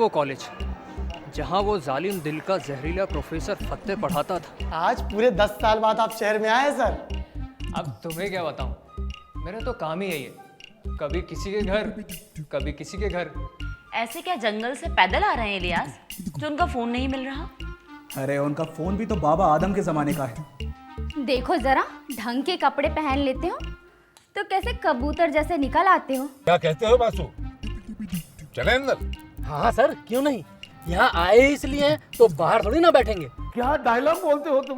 वो कॉलेज जहाँ वो जालिम दिल का जहरीला प्रोफेसर फत्ते पढ़ाता था। आज पूरे 10 साल बाद आप शहर में आए सर। अब तुम्हें क्या बताऊं, मेरा तो काम ही यही है, कभी किसी के घर कभी किसी के घर। ऐसे क्या जंगल से पैदल आ रहे हैं इलियास, जो उनका फोन नहीं मिल रहा? अरे उनका फोन भी तो बाबा आदम के जमाने का है। देखो जरा, ढंग के कपड़े पहन लेते हो तो कैसे कबूतर जैसे निकल आते हो। क्या कहते हो बासु? चले अंदर। हाँ सर, क्यों नहीं, यहाँ आए ही इसलिए हैं तो बाहर थोड़ी ना बैठेंगे। क्या डायलॉग बोलते हो तुम?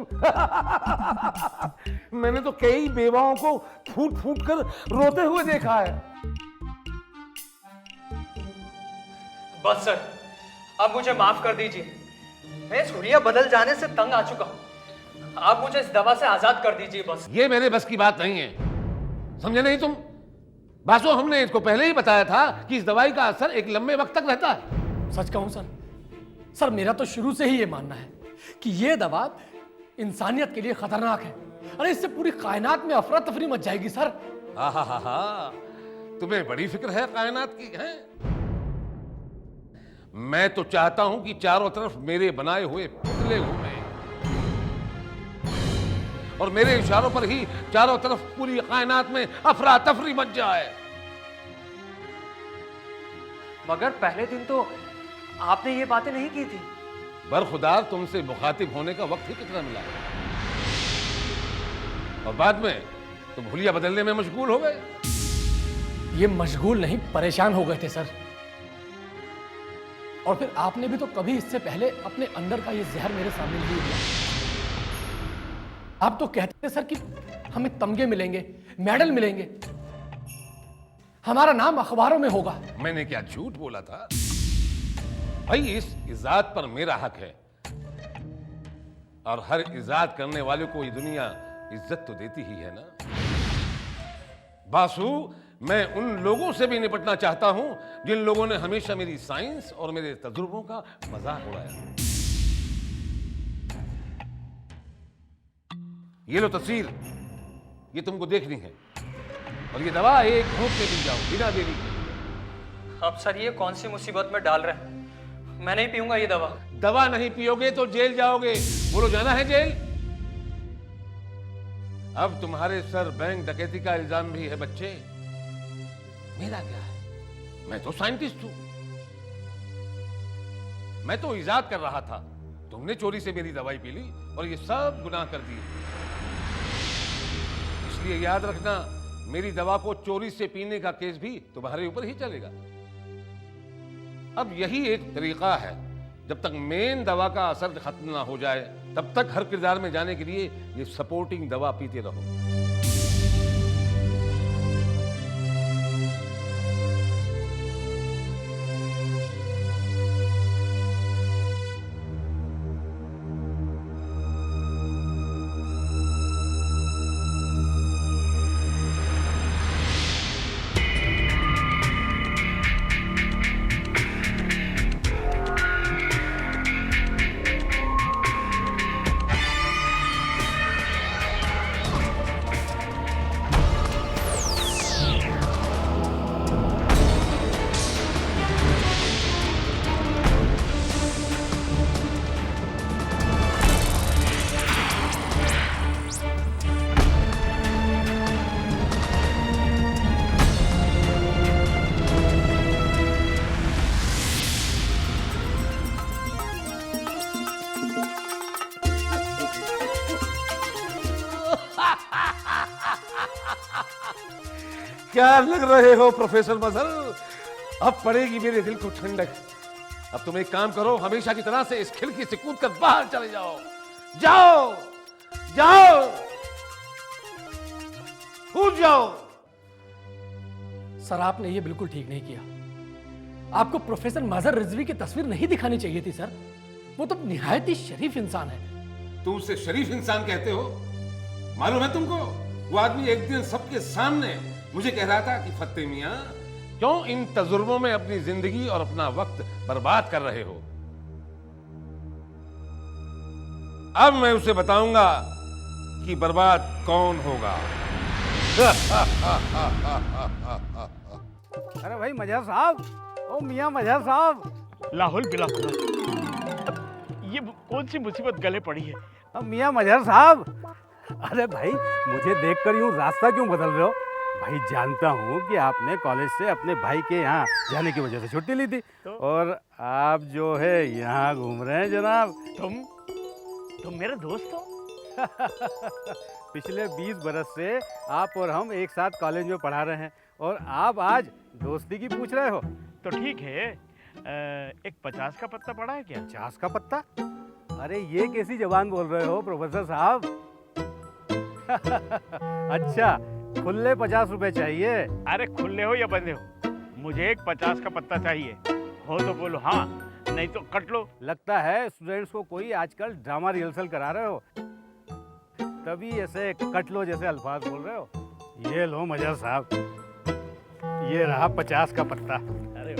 मैंने तो कई बेवाओं को फूट फूट कर रोते हुए देखा है। बस सर, अब मुझे माफ कर दीजिए, मैं इस हुलिया बदल जाने से तंग आ चुका हूँ। आप मुझे इस दवा से आजाद कर दीजिए बस। ये मेरे बस की बात नहीं है, समझे नहीं तुम? बासु, हमने इसको पहले ही बताया था कि इस दवाई का असर एक लंबे वक्त तक रहता है। सच कहूँ सर, मेरा तो शुरू से ही ये मानना है कि ये दवा इंसानियत के लिए खतरनाक है। अरे इससे पूरी कायनात में अफरा तफरी मच जाएगी सर। हा, तुम्हें बड़ी फिक्र है कायनात की है? मैं तो चाहता हूं कि चारों तरफ मेरे बनाए हुए पुतले घूमें और मेरे इशारों पर ही चारों तरफ पूरी कायनात में अफरा तफरी मच जाए। मगर पहले दिन तो आपने ये बातें नहीं की थी। बरखुदार, तुमसे मुखातिब होने का वक्त ही कितना मिला और बाद में तुम हुलिया बदलने में मशगूल हो गए। ये मशगूल नहीं, परेशान हो गए थे सर। और फिर आपने भी तो कभी इससे पहले अपने अंदर का ये जहर मेरे सामने नहीं दिया। आप तो कहते थे सर कि हमें तमगे मिलेंगे, मेडल मिलेंगे, हमारा नाम अखबारों में होगा। मैंने क्या झूठ बोला था भाई? इस इजाद पर मेरा हक है और हर इजाद करने वाले को ये दुनिया इज्जत तो देती ही है ना। बासु, मैं उन लोगों से भी निपटना चाहता हूं जिन लोगों ने हमेशा मेरी साइंस और मेरे तजुर्बों का मजाक उड़ाया। ये लो तस्वीर, ये तुमको देखनी है और ये दवा एक घूंट में पी जाओ बिना देरी के। अब सर ये कौन सी मुसीबत में डाल रहे हैं, मैं नहीं पीऊंगा ये दवा। दवा नहीं पियोगे तो जेल जाओगे। बोलो, जाना है जेल? अब तुम्हारे सर बैंक डकैती का इल्जाम भी है बच्चे। मेरा क्या है, मैं तो साइंटिस्ट हूं, मैं तो इजाद कर रहा था। तुमने चोरी से मेरी दवाई पी ली और ये सब गुनाह कर दिए। इसलिए याद रखना, मेरी दवा को चोरी से पीने का केस भी तुम्हारे ऊपर ही चलेगा। अब यही एक तरीका है, जब तक मेन दवा का असर खत्म ना हो जाए तब तक हर किरदार में जाने के लिए ये सपोर्टिंग दवा पीते रहो। क्या लग रहे हो प्रोफेसर मजहर? अब पड़ेगी मेरे दिल को ठंडक। अब तुम एक काम करो, हमेशा की तरह से इस खिड़की से कूदकर बाहर चले जाओ। जाओ जाओ, कूद जाओ। सर, आपने ये बिल्कुल ठीक नहीं किया। आपको प्रोफेसर मजहर रिजवी की तस्वीर नहीं दिखानी चाहिए थी सर। वो तो निहायत ही शरीफ इंसान है। तुम उसे शरीफ इंसान कहते हो? मालूम है तुमको, वो आदमी एक दिन सबके सामने मुझे कह रहा था कि फत्ते मियां, क्यों इन तजुर्बों में अपनी जिंदगी और अपना वक्त बर्बाद कर रहे हो? अब मैं उसे बताऊंगा कि बर्बाद कौन होगा। अरे भाई मजहर साहब, ओ मियां मजहर साहब, लाहौल बिला खुदा, अब ये कौन सी मुसीबत गले पड़ी है? अब मियाँ मजहर साहब, अरे भाई मुझे देखकर यूँ रास्ता क्यों बदल रहे हो? भाई जानता हूँ कि आपने कॉलेज से अपने भाई के यहाँ जाने की वजह से छुट्टी ली थी, और आप जो है यहाँ घूम रहे हैं जनाब। तुम मेरे दोस्त हो? पिछले 20 बरस से आप और हम एक साथ कॉलेज में पढ़ा रहे हैं, और आप आज दोस्ती की पूछ रहे हो? तो ठीक है, एक 50 का पत्ता पड़ा है क्या? 50 का पत्ता? अरे ये कैसी जबान बोल रहे हो प्रोफेसर साहब? अच्छा, खुले 50 रुपए चाहिए? अरे खुले हो या बंधे हो, मुझे एक 50 का पत्ता चाहिए। हो तो बोलो हाँ, नहीं तो कट लो। लगता है स्टूडेंट्स को कोई आजकल ड्रामा रिहर्सल करा रहे हो, तभी ऐसे कट लो जैसे अल्फाज बोल रहे हो। ये लो मजहर साहब, ये रहा 50 का पत्ता। अरे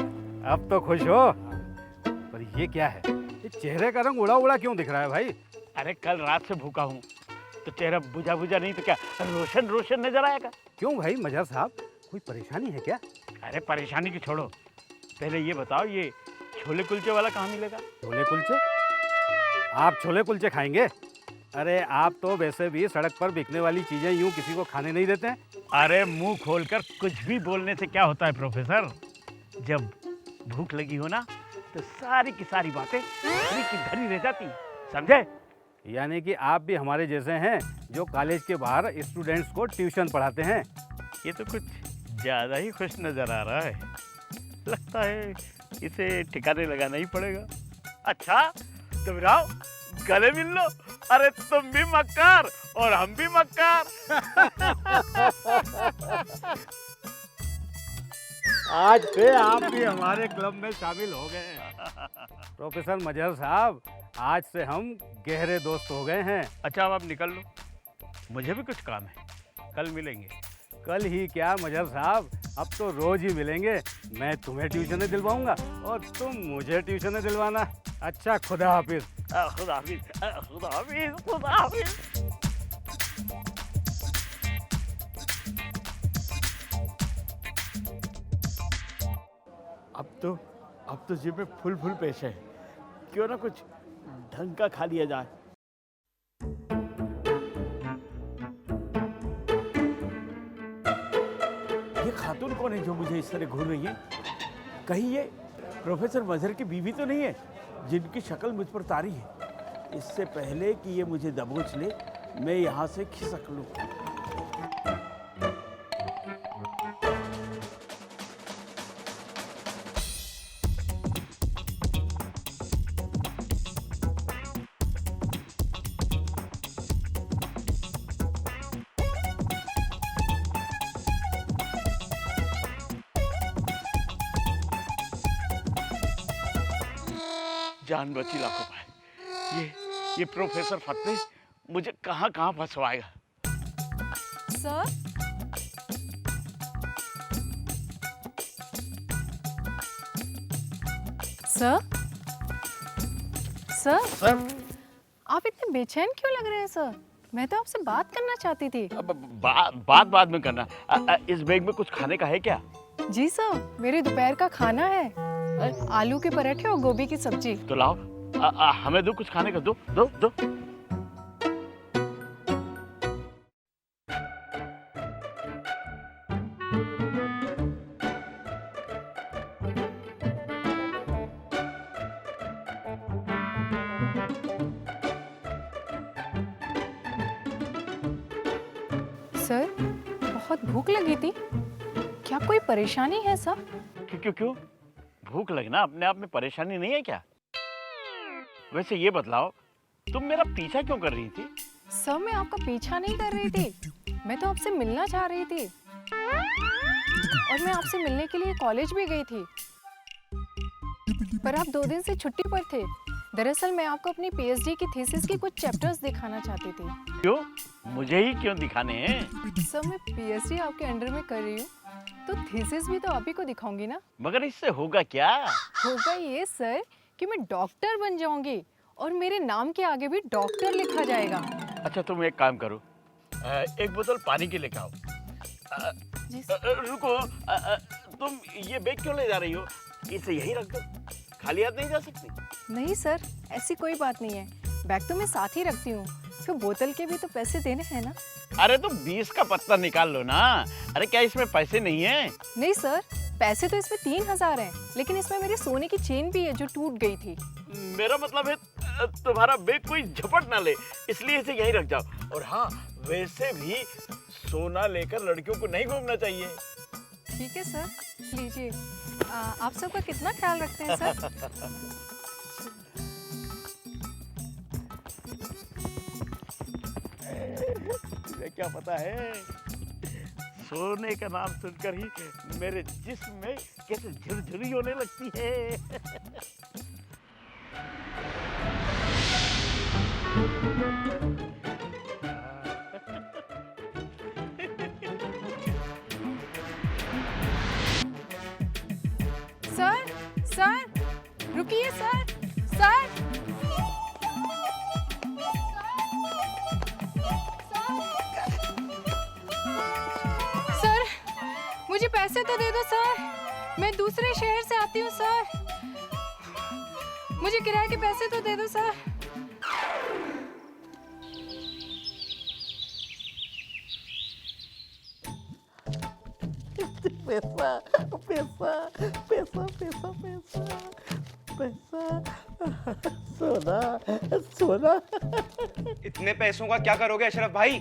अब तो खुश हो? पर ये क्या है, ये चेहरे का रंग उड़ा उड़ा क्यों दिख रहा है भाई? अरे कल रात से भूखा हूँ, तो चेहरा बुझा बुझा नहीं तो क्या रोशन रोशन नजर आएगा? क्यों भाई मजहर साहब, कोई परेशानी है क्या? अरे परेशानी की छोड़ो, पहले ये बताओ ये छोले कुलचे वाला कहाँ मिलेगा? छोले कुलचे? आप छोले कुलचे खाएंगे? अरे आप तो वैसे भी सड़क पर बिकने वाली चीजें यूं किसी को खाने नहीं देते हैं। अरे मुंह खोलकर कुछ भी बोलने से क्या होता है प्रोफेसर, जब भूख लगी हो ना तो सारी की सारी बातें धरी की धरी रह जाती, समझे? यानी कि आप भी हमारे जैसे हैं जो कॉलेज के बाहर स्टूडेंट्स को ट्यूशन पढ़ाते हैं। ये तो कुछ ज़्यादा ही खुश नज़र आ रहा है, लगता है इसे ठिकाने लगाना ही पड़ेगा। अच्छा तो फिर आओ गले मिल लो। अरे तुम भी मक्कार और हम भी मक्कार। आज से आप भी हमारे क्लब में शामिल हो गए हैं। प्रोफेसर मजहर साहब, आज से हम गहरे दोस्त हो गए हैं। अच्छा अब आप निकल लो, मुझे भी कुछ काम है, कल मिलेंगे। कल ही क्या मजहर साहब, अब तो रोज ही मिलेंगे। मैं तुम्हें ट्यूशनें दिलवाऊंगा और तुम मुझे ट्यूशनें दिलवाना। अच्छा, खुदा हाफिज। खुदा हाफिज, खुदा हाफिज, खुदा हाफिज। अब तो जेब में फुल पैसे हैं, क्यों ना कुछ ढंग का खा लिया जाए। ये खातून कौन है जो मुझे इस तरह घूर रही है? कहीं ये प्रोफेसर मजहर की बीवी तो नहीं है जिनकी शक्ल मुझ पर तारी है? इससे पहले कि ये मुझे दबोच ले, मैं यहाँ से खिसक लूँ। जान बची लाखों पाए, ये प्रोफेसर फतेह मुझे कहाँ कहाँ फंसवाएगा। सर, सर, सर, सर, आप इतने बेचैन क्यों लग रहे हैं सर? मैं तो आपसे बात करना चाहती थी। बात बाद में करना। इस बैग में कुछ खाने का है क्या? जी सर, मेरे दोपहर का खाना है, आलू के पराठे और गोभी की सब्जी। तो लाओ, हमें दो कुछ खाने का, दो दो दो। सर, बहुत भूख लगी थी, क्या कोई परेशानी है सर? क्यों? भूख लगना अपने आप में परेशानी नहीं है क्या? वैसे ये बतलाओ, तुम मेरा पीछा क्यों कर रही थी? सर, मैं आपका पीछा नहीं कर रही थी, मैं तो आपसे मिलना चाह रही थी, और मैं आपसे मिलने के लिए कॉलेज भी गई थी, पर आप 2 दिन से छुट्टी पर थे। दरअसल मैं आपको अपनी पीएचडी की थीसिस के कुछ चैप्टर्स दिखाना चाहती थी। क्यों? मुझे ही क्यों दिखाने हैं? सर, मैं पीएचडी आपके अंडर में कर रही हूँ, तो थीसिस भी तो आप ही को दिखाऊंगी ना। मगर इससे होगा क्या? होगा ये सर कि मैं डॉक्टर बन जाऊंगी और मेरे नाम के आगे भी डॉक्टर लिखा जाएगा। अच्छा तुम एक काम करो, एक बोतल पानी की लेके आओ। जी सर। रुको, तुम ये बैग क्यों ले जा रही हो? इसे यहीं रख दो, खाली हाथ नहीं जा सकती। नहीं सर, ऐसी कोई बात नहीं है, बैग तो मैं साथ ही रखती हूँ, फिर बोतल के भी तो पैसे देने हैं ना। अरे तो 20 का पत्ता निकाल लो ना। अरे क्या इसमें पैसे नहीं है? नहीं सर, पैसे तो इसमें 3000 हैं, लेकिन इसमें मेरे सोने की चेन भी है जो टूट गई थी। मेरा मतलब है तुम्हारा बैग कोई झपट ना ले, इसलिए इसे यहीं रख जाओ। और हाँ, वैसे भी सोना लेकर लड़कियों को नहीं घूमना चाहिए। ठीक है सर, लीजिए। आप सबका कितना ख्याल रखते हैं सर? तुझे क्या पता है, सोने का नाम सुनकर ही मेरे जिस्म में कैसे झुरझुरी होने लगती है। सर, सर, रुकिए सर, सर। सर, मुझे पैसे तो दे दो सर, मैं दूसरे शहर से आती हूँ सर, मुझे किराए के पैसे तो दे दो सर। पैसा पैसा पैसा पैसा पैसा पैसा सोना सोना। इतने पैसों का क्या करोगे अशरफ भाई?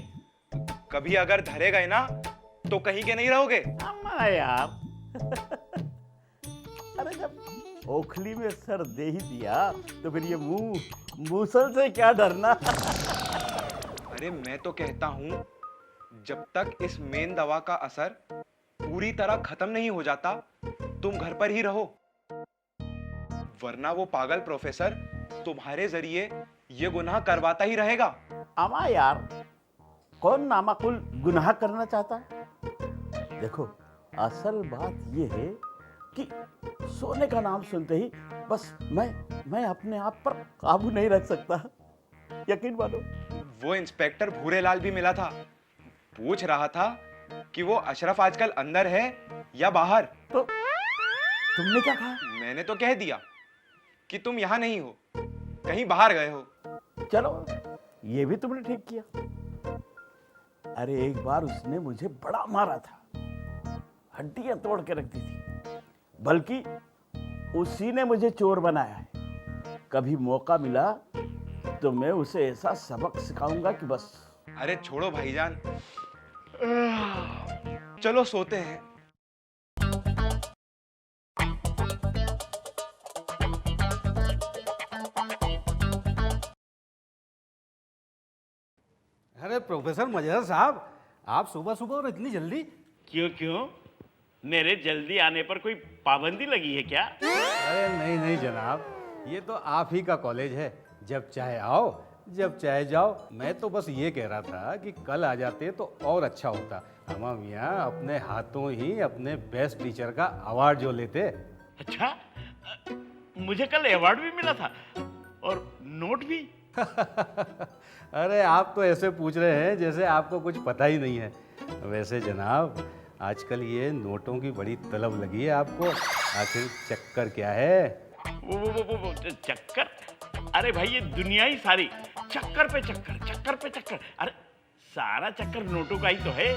कभी अगर धरे गए ना तो कहीं के नहीं रहोगे। अम्मा यार अरे जब ओखली में सर दे ही दिया तो फिर ये मूसल से क्या डरना। अरे मैं तो कहता हूं जब तक इस मेन दवा का असर पूरी तरह खत्म नहीं हो जाता तुम घर पर ही रहो, वरना वो पागल प्रोफेसर तुम्हारे जरिए ये गुनाह करवाता ही रहेगा। अम्मा यार, कौन नामाकुल गुनाह करना चाहता है? देखो, असल बात ये है कि सोने का नाम सुनते ही बस मैं अपने आप पर काबू नहीं रख सकता, यकीन मानो। वो इंस्पेक्टर भूरेलाल भी मिला था, पूछ रहा था कि वो अशरफ आजकल अंदर है या बाहर। तो तुमने क्या कहा? मैंने तो कह दिया कि तुम यहाँ नहीं हो, कहीं बाहर गए हो। चलो, ये भी तुमने ठीक किया। अरे एक बार उसने मुझे बड़ा मारा था, हड्डियां तोड़ के रख दी थी, बल्कि उसी ने मुझे चोर बनाया है। कभी मौका मिला तो मैं उसे ऐसा सबक सिखाऊंगा कि बस। अरे छोड़ो भाईजान, चलो सोते हैं। अरे प्रोफेसर मजेदार साहब, आप सुबह सुबह और इतनी जल्दी? क्यों क्यों, मेरे जल्दी आने पर कोई पाबंदी लगी है क्या? अरे नहीं नहीं जनाब, ये तो आप ही का कॉलेज है, जब चाहे आओ जब चाहे जाओ। मैं तो बस ये कह रहा था कि कल आ जाते तो और अच्छा होता। अम्मा मियाँ अपने हाथों ही अपने बेस्ट टीचर का अवार्ड जो लेते। अच्छा, मुझे कल अवार्ड भी मिला था और नोट भी। अरे आप तो ऐसे पूछ रहे हैं जैसे आपको कुछ पता ही नहीं है। वैसे जनाब, आजकल ये नोटों की बड़ी तलब लगी है आपको, आखिर चक्कर क्या है? वो चक्कर? अरे भाई, ये दुनिया ही सारी चक्कर पे चक्कर, चक्कर पे चक्कर। अरे सारा चक्कर नोटों का ही तो है।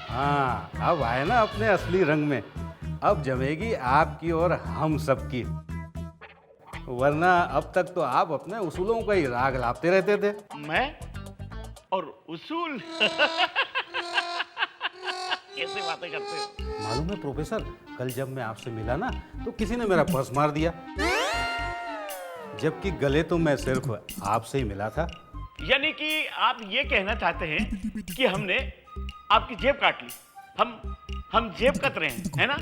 हाँ, अब आए ना अपने असली रंग में। अब जमेगी आपकी और हम सबकी, वरना अब तक तो आप अपने उसूलों का ही राग लापते रहते थे। मैं और उसूल? कैसे बातें करते हो? मालूम है प्रोफेसर, कल जब मैं आपसे मिला ना तो किसी ने मेरा पर्स मार दिया, जबकि गले तो मैं सिर्फ आपसे ही मिला था। यानी कि आप ये कहना चाहते हैं कि हमने आपकी जेब काट ली, हम जेब कत रहे हैं, है ना?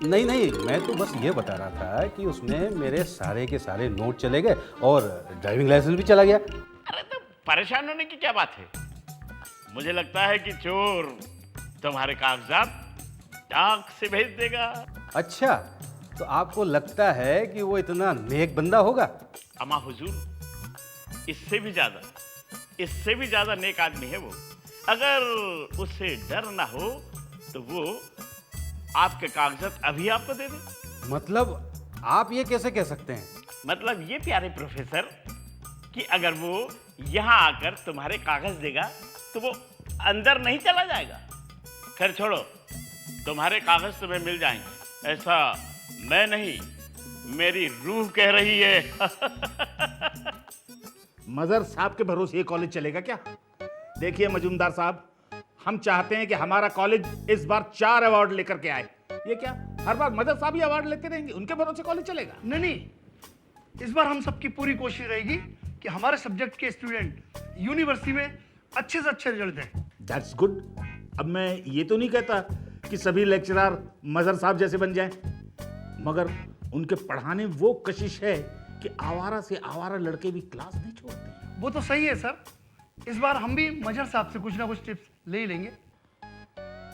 नहीं नहीं, मैं तो बस ये बता रहा था कि उसमें मेरे सारे के सारे नोट चले गए और ड्राइविंग लाइसेंस भी चला गया। अरे तो परेशान होने की क्या बात है? मुझे लगता है कि चोर तुम्हारे कागजात डाक से भेज देगा। अच्छा, तो आपको लगता है कि वो इतना नेक बंदा होगा? अमा हुजूर, इससे भी ज्यादा नेक आदमी है वो। अगर उससे डर ना हो तो वो आपके कागजात अभी आपको दे दे। मतलब आप ये कैसे कह सकते हैं? मतलब ये प्यारे प्रोफेसर कि अगर वो यहाँ आकर तुम्हारे कागज देगा तो वो अंदर नहीं चला जाएगा। खैर छोड़ो, तुम्हारे कागज तुम्हें मिल जाएंगे, ऐसा मैं नहीं, मेरी रूह कह रही है। मजहर साहब के भरोसे ये कॉलेज चलेगा क्या? देखिए मजूमदार साहब, हम चाहते हैं कि हमारा कॉलेज इस बार 4 अवार्ड लेकर के आए। ये क्या हर बार मजहर साहब ही अवार्ड लेते रहेंगे? उनके भरोसे कॉलेज चलेगा? नहीं, इस बार हम सबकी पूरी कोशिश रहेगी कि हमारे सब्जेक्ट के स्टूडेंट यूनिवर्सिटी में अच्छे से अच्छे रिजल्ट दें। That's good. अब मैं ये तो नहीं कहता कि सभी लेक्चरर मजहर साहब जैसे बन जाएं, मगर उनके पढ़ाने वो कशिश है कि आवारा से आवारा लड़के भी क्लास नहीं छोड़ते। वो तो सही है सर, इस बार हम भी मजहर साहब से कुछ ना कुछ टिप्स ले ही लेंगे।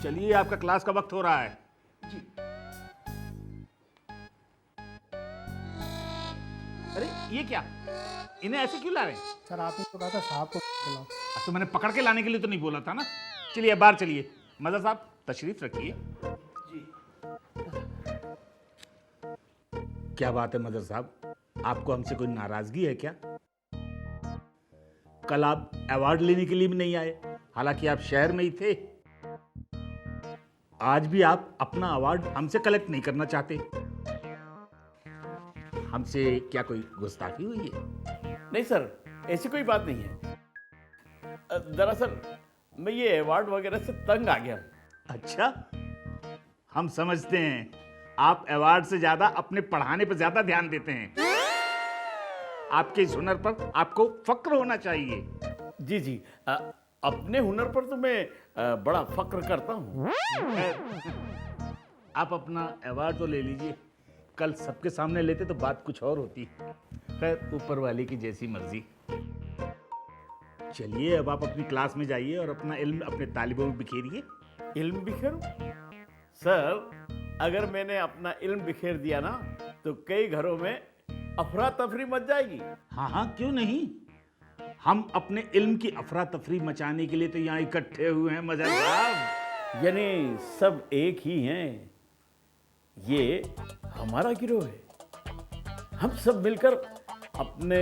चलिए, आपका क्लास का वक्त हो रहा है। जी। अरे ये क्या, इन्हें ऐसे क्यों ला रहे हैं? सर आपने तो कहा था साहब को खिलाओ। तो मैंने पकड़ के लाने के लिए तो नहीं बोला था ना। चलिए बाहर चलिए। मजहर साहब तशरीफ रखिए। जी। क्या बात है मजहर साहब, आपको हमसे कोई नाराजगी है क्या? कल आप अवार्ड लेने के लिए भी नहीं आए, हालांकि आप शहर में ही थे। आज भी आप अपना अवार्ड हमसे कलेक्ट नहीं करना चाहते। हमसे क्या कोई गुस्ताखी हुई है? नहीं सर, ऐसी कोई बात नहीं है। दरअसल मैं ये अवार्ड वगैरह से तंग आ गया। अच्छा, हम समझते हैं आप अवार्ड से ज्यादा अपने पढ़ाने पर ज्यादा ध्यान देते हैं। आपके इस हुनर पर आपको फक्र होना चाहिए। जी जी, अपने हुनर पर तो मैं बड़ा फक्र करता हूँ। आप अपना अवार्ड तो ले लीजिए, कल सबके सामने लेते तो बात कुछ और होती। खैर, ऊपर वाले की जैसी मर्जी। चलिए, अब आप अपनी क्लास में जाइए और अपना इल्म अपने तालिबों में बिखेरिए। इल्म बिखेरूं? सर, अगर मैंने अपना इल्म बिखेर दिया ना तो कई घरों में अफरा तफरी मच जाएगी। हाँ, क्यों नहीं। हम अपने इल्म की अफरा तफरी मचाने के लिए तो यहाँ इकट्ठे हुए हैं मजहर साहब। यानी सब एक ही हैं। ये हमारा गिरोह है। हम सब मिलकर अपने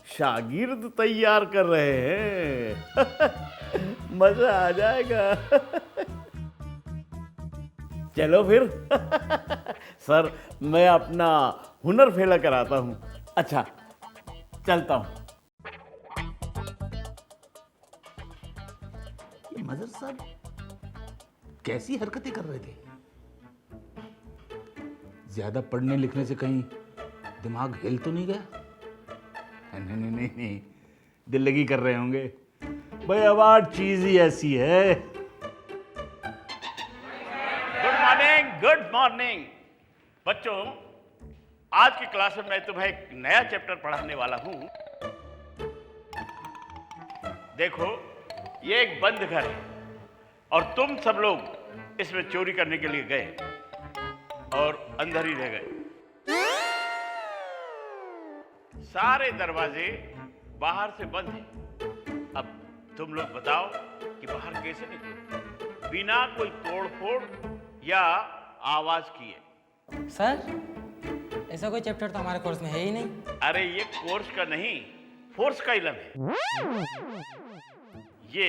शागिर्द तैयार कर रहे हैं। मजा आ जाएगा। चलो फिर। सर, मैं अपना हुनर फैला कराता हूं। अच्छा, चलता हूं। ये मजहर साहब कैसी हरकतें कर रहे थे? ज्यादा पढ़ने लिखने से कहीं दिमाग हिल तो नहीं गया? नहीं, दिल लगी कर रहे होंगे। भाई, अवार्ड चीज ही ऐसी है। गुड मॉर्निंग बच्चों। आज की क्लास में मैं तुम्हें एक नया चैप्टर पढ़ाने वाला हूं। देखो, ये एक बंद घर है और तुम सब लोग इसमें चोरी करने के लिए गए और अंदर ही रह गए। सारे दरवाजे बाहर से बंद हैं। अब तुम लोग बताओ कि बाहर कैसे निकले बिना कोई तोड़फोड़ या आवाज किए? सर, ऐसा कोई चैप्टर तो हमारे कोर्स में है ही नहीं। अरे ये कोर्स का नहीं, फोर्स का इल्म है। ये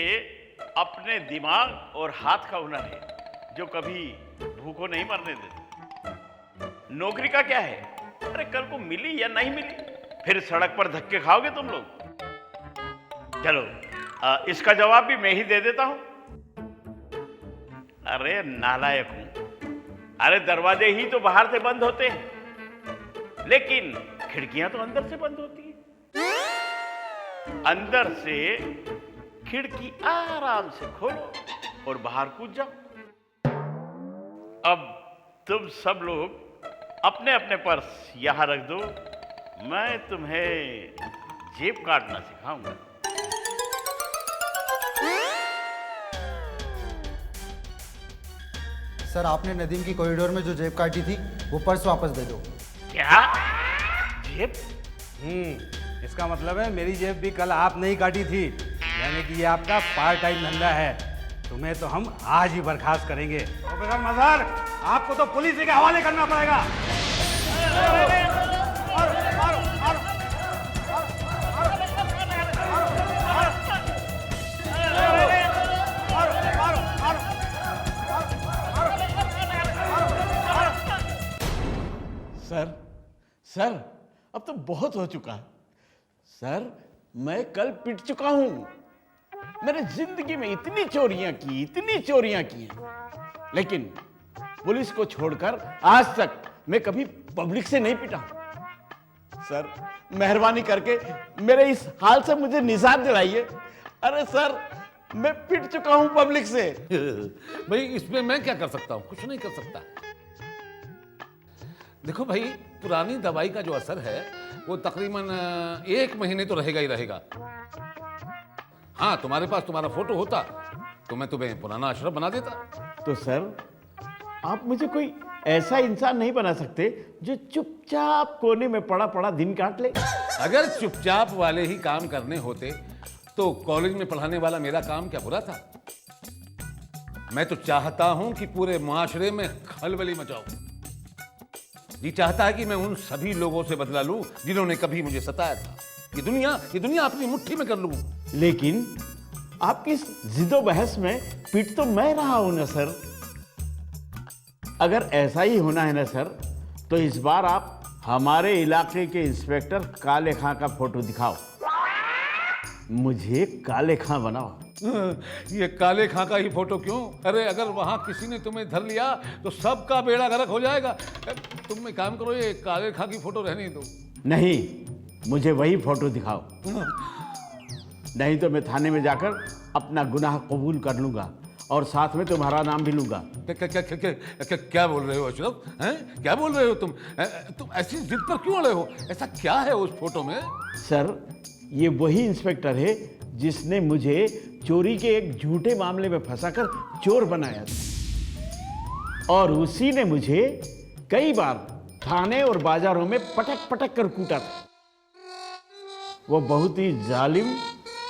अपने दिमाग और हाथ का हुनर है जो कभी भूखों नहीं मरने देते। नौकरी का क्या है? अरे कल को मिली या नहीं मिली, फिर सड़क पर धक्के खाओगे तुम लोग। चलो, इसका जवाब भी मैं ही दे देता हूं। अरे नालायक हूं। अरे दरवाजे ही तो बाहर से बंद होते हैं, लेकिन खिड़कियां तो अंदर से बंद होती हैं। अंदर से खिड़की आराम से खोलो और बाहर कूद जाओ। अब तुम सब लोग अपने अपने पर्स यहां रख दो। मैं तुम्हें जेब काटना सिखाऊंगा। सर, आपने नदीम की कॉरिडोर में जो जेब काटी थी वो पर्स वापस दे दो। क्या जेब? इसका मतलब है मेरी जेब भी कल आप नहीं काटी थी, यानी कि ये आपका पार्ट टाइम धंधा है। तुम्हें तो हम आज ही बर्खास्त करेंगे। प्रोफेसर मजहर, आपको तो पुलिस के हवाले करना पड़ेगा। सर सर अब तो बहुत हो चुका है सर। मैं कल पिट चुका हूं। मैंने जिंदगी में इतनी चोरियां की हैं, लेकिन पुलिस को छोड़कर आज तक मैं कभी पब्लिक से नहीं पिटा। सर मेहरबानी करके मेरे इस हाल से मुझे निजात दिलाइए। अरे सर मैं पिट चुका हूं पब्लिक से। भाई इसमें मैं क्या कर सकता हूं? कुछ नहीं कर सकता। देखो भाई, पुरानी दवाई का जो असर है वो तकरीबन 1 महीने तो रहेगा ही रहेगा। हाँ, तुम्हारे पास तुम्हारा फोटो होता तो मैं तुम्हें पुराना अशरफ बना देता। तो सर आप मुझे कोई ऐसा इंसान नहीं बना सकते जो चुपचाप कोने में पड़ा पड़ा दिन काट ले? अगर चुपचाप वाले ही काम करने होते तो कॉलेज में पढ़ाने वाला मेरा काम क्या बुरा था? मैं तो चाहता हूं कि पूरे मुआशरे में खलबली मचाऊं। जी चाहता है कि मैं उन सभी लोगों से बदला लूं जिन्होंने कभी मुझे सताया था। ये दुनिया अपनी मुट्ठी में कर लूं। लेकिन आपकी इस जिदो बहस में पिट तो मैं रहा हूं ना सर। अगर ऐसा ही होना है ना सर, तो इस बार आप हमारे इलाके के इंस्पेक्टर काले खां का फोटो दिखाओ। मुझे काले खां बनाओ। ये काले खां का ही फोटो क्यों? अरे अगर वहां किसी ने तुम्हें धर लिया तो सबका बेड़ा गर्क हो जाएगा। तुम एक काम करो, ये काले खां की फोटो रहने दो। नहीं, मुझे वही फोटो दिखाओ, नहीं तो मैं थाने में जाकर अपना गुनाह कबूल कर लूंगा और साथ में तुम्हारा नाम भी लूंगा। क्या बोल रहे हो अशरफ? हैं? क्या बोल रहे हो तुम ऐसी जिद पर क्यों अड़े हो? ऐसा क्या है उस फोटो में? सर ये वही इंस्पेक्टर है जिसने मुझे चोरी के एक झूठे मामले में फंसाकर चोर बनाया था, और उसी ने मुझे कई बार थाने और बाजारों में पटक पटक कर कूटा था। वो बहुत ही जालिम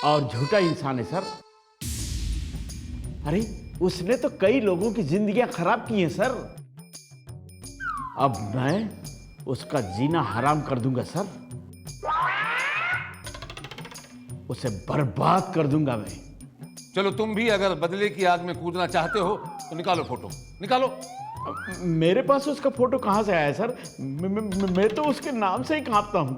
और झूठा इंसान है सर। अरे उसने तो कई लोगों की जिंदगियां खराब की हैं सर। अब मैं उसका जीना हराम कर दूंगा सर। उसे बर्बाद कर दूंगा मैं। चलो तुम भी अगर बदले की आग में कूदना चाहते हो तो निकालो फोटो, निकालो। मेरे पास उसका फोटो कहां से आया सर? मैं तो उसके नाम से ही कांपता हूं।